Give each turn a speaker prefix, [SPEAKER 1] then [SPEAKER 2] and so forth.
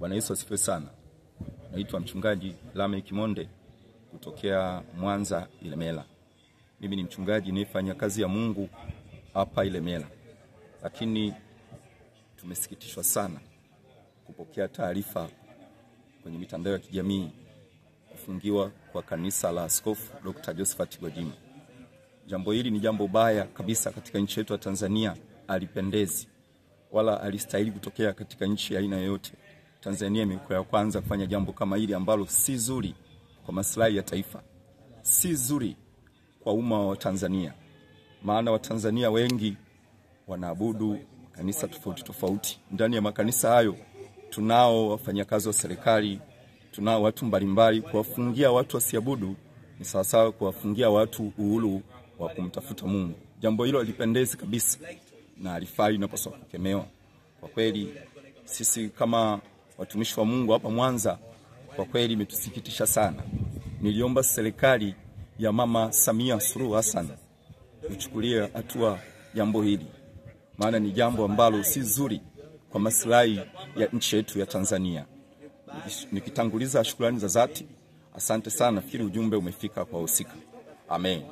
[SPEAKER 1] Bwana Yesu asifiwe sana. Naitwa mchungaji Lame Kimonde kutokea Mwanza Ilemela. Mimi ni mchungaji nifanya kazi ya Mungu hapa Ilemela. Lakini tumesikitishwa sana kupokea taarifa kwenye mitandao ya kijamii kufungiwa kwa kanisa la Askofu Dr. Josephat Gwajima. Jambo hili ni jambo baya kabisa katika nchi yetu ya Tanzania, alipendezi wala alistahili kutokea katika nchi ya aina yoyote. Tanzania imekuwa ya kwanza kufanya jambo kama hili ambalo si zuri kwa maslahi ya taifa, si zuri kwa umma wa Tanzania. Maana Watanzania wengi wanaabudu kanisa tofauti tofauti. Ndani ya makanisa hayo tunao wafanyakazi wa serikali, tunao watu mbalimbali. Kuwafungia watu wasiabudu ni sawasawa kuwafungia watu uhuru wa kumtafuta Mungu. Jambo hilo halipendezi kabisa na halifai, linapaswa kukemewa. Kwa kweli sisi kama watumishi wa Mungu hapa Mwanza, kwa kweli imetusikitisha sana. Niliomba serikali ya Mama Samia Suluhu Hassan kuchukulia hatua jambo hili, maana ni jambo ambalo si zuri kwa maslahi ya nchi yetu ya Tanzania. Nikitanguliza shukrani za dhati, asante sana. Fikiri ujumbe umefika kwa husika. Amen.